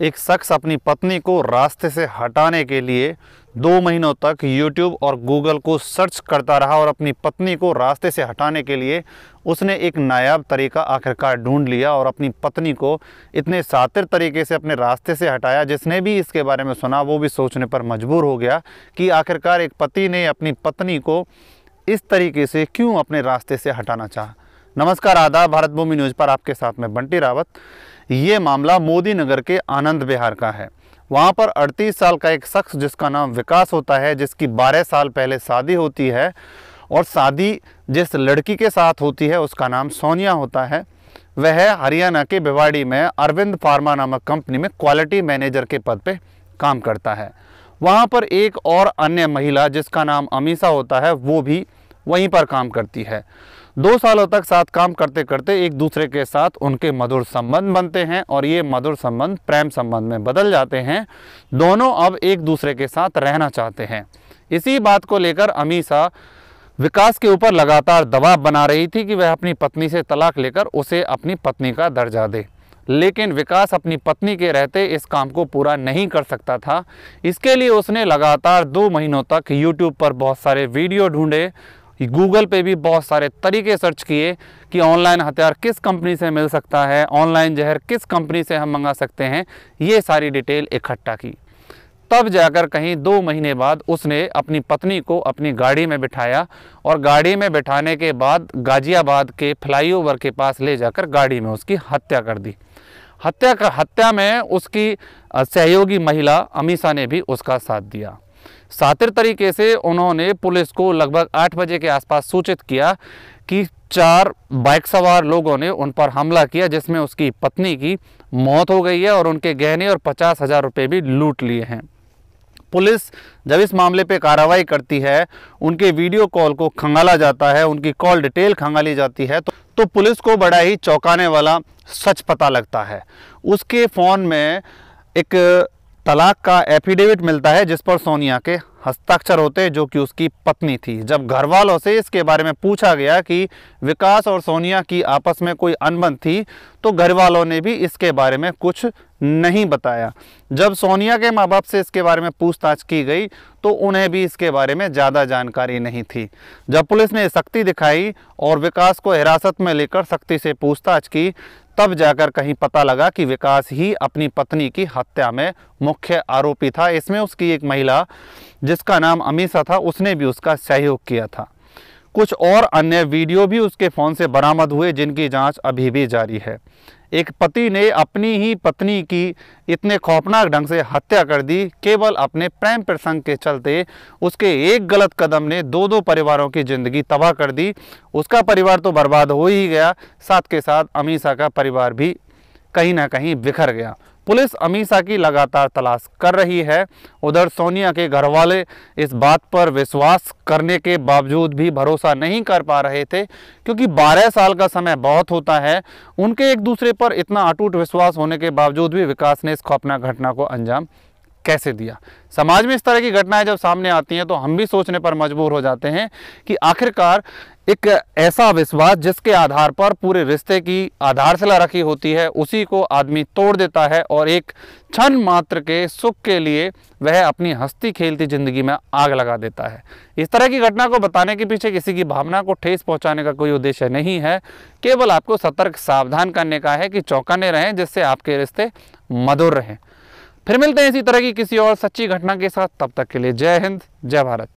एक शख्स अपनी पत्नी को रास्ते से हटाने के लिए 2 महीनों तक YouTube और Google को सर्च करता रहा और अपनी पत्नी को रास्ते से हटाने के लिए उसने एक नायाब तरीका आखिरकार ढूंढ लिया और अपनी पत्नी को इतने शातिर तरीके से अपने रास्ते से हटाया, जिसने भी इसके बारे में सुना वो भी सोचने पर मजबूर हो गया कि आखिरकार एक पति ने अपनी पत्नी को इस तरीके से क्यों अपने रास्ते से हटाना चाहा। नमस्कार, आदाब। भारत भूमि न्यूज़ पर आपके साथ में बंटी रावत। ये मामला मोदी नगर के आनंद विहार का है। वहाँ पर 38 साल का एक शख्स जिसका नाम विकास होता है, जिसकी 12 साल पहले शादी होती है और शादी जिस लड़की के साथ होती है उसका नाम सोनिया होता है। वह हरियाणा के भिवाड़ी में अरविंद फार्मा नामक कंपनी में क्वालिटी मैनेजर के पद पे काम करता है। वहाँ पर एक और अन्य महिला जिसका नाम अमीषा होता है वो भी वहीं पर काम करती है। 2 सालों तक साथ काम करते करते एक दूसरे के साथ उनके मधुर संबंध बनते हैं और ये मधुर संबंध प्रेम संबंध में बदल जाते हैं। दोनों अब एक दूसरे के साथ रहना चाहते हैं। इसी बात को लेकर अमीषा विकास के ऊपर लगातार दबाव बना रही थी कि वह अपनी पत्नी से तलाक लेकर उसे अपनी पत्नी का दर्जा दे, लेकिन विकास अपनी पत्नी के रहते इस काम को पूरा नहीं कर सकता था। इसके लिए उसने लगातार 2 महीनों तक YouTube पर बहुत सारे वीडियो ढूंढे, गूगल पे भी बहुत सारे तरीके सर्च किए कि ऑनलाइन हथियार किस कंपनी से मिल सकता है, ऑनलाइन जहर किस कंपनी से हम मंगा सकते हैं। ये सारी डिटेल इकट्ठा की। तब जाकर कहीं 2 महीने बाद उसने अपनी पत्नी को अपनी गाड़ी में बिठाया और गाड़ी में बिठाने के बाद गाजियाबाद के फ्लाईओवर के पास ले जाकर गाड़ी में उसकी हत्या कर दी। हत्या में उसकी सहयोगी महिला अमीषा ने भी उसका साथ दिया। शातिर तरीके से उन्होंने पुलिस को लगभग 8 बजे के आसपास सूचित किया कि 4 बाइक सवार लोगों ने उन पर हमला किया, जिसमें उसकी पत्नी की मौत हो गई है और उनके गहने और 50,000 रुपये भी लूट लिए हैं। पुलिस जब इस मामले पे कार्रवाई करती है, उनके वीडियो कॉल को खंगाला जाता है, उनकी कॉल डिटेल खंगाली जाती है, तो पुलिस को बड़ा ही चौंकाने वाला सच पता लगता है। उसके फ़ोन में एक तलाक का एफिडेविट मिलता है जिस पर सोनिया के हस्ताक्षर होते हैं, जो कि उसकी पत्नी थी। जब घर वालों से इसके बारे में पूछा गया कि विकास और सोनिया की आपस में कोई अनबन थी, तो घर वालों ने भी इसके बारे में कुछ नहीं बताया। जब सोनिया के माँ बाप से इसके बारे में पूछताछ की गई तो उन्हें भी इसके बारे में ज़्यादा जानकारी नहीं थी। जब पुलिस ने सख्ती दिखाई और विकास को हिरासत में लेकर सख्ती से पूछताछ की, तब जाकर कहीं पता लगा कि विकास ही अपनी पत्नी की हत्या में मुख्य आरोपी था। इसमें उसकी एक महिला जिसका नाम अमीषा था, उसने भी उसका सहयोग किया था। कुछ और अन्य वीडियो भी उसके फ़ोन से बरामद हुए, जिनकी जांच अभी भी जारी है। एक पति ने अपनी ही पत्नी की इतने खौफनाक ढंग से हत्या कर दी, केवल अपने प्रेम प्रसंग के चलते। उसके एक गलत कदम ने 2 परिवारों की ज़िंदगी तबाह कर दी। उसका परिवार तो बर्बाद हो ही गया, साथ के साथ अमीषा का परिवार भी कहीं ना कहीं बिखर गया। पुलिस अमीषा की लगातार तलाश कर रही है। उधर सोनिया के घरवाले इस बात पर विश्वास करने के बावजूद भी भरोसा नहीं कर पा रहे थे, क्योंकि 12 साल का समय बहुत होता है। उनके एक दूसरे पर इतना अटूट विश्वास होने के बावजूद भी विकास ने इस खौफनाक घटना को अंजाम कैसे दिया। समाज में इस तरह की घटनाएं जब सामने आती हैं तो हम भी सोचने पर मजबूर हो जाते हैं कि आखिरकार एक ऐसा विश्वास जिसके आधार पर पूरे रिश्ते की आधारशिला रखी होती है, उसी को आदमी तोड़ देता है और एक क्षण मात्र के सुख के लिए वह अपनी हंसती खेलती ज़िंदगी में आग लगा देता है। इस तरह की घटना को बताने के पीछे किसी की भावना को ठेस पहुंचाने का कोई उद्देश्य नहीं है, केवल आपको सतर्क सावधान करने का है कि चौकन्ने रहें, जिससे आपके रिश्ते मधुर रहें। फिर मिलते हैं इसी तरह की किसी और सच्ची घटना के साथ। तब तक के लिए जय हिंद, जय भारत।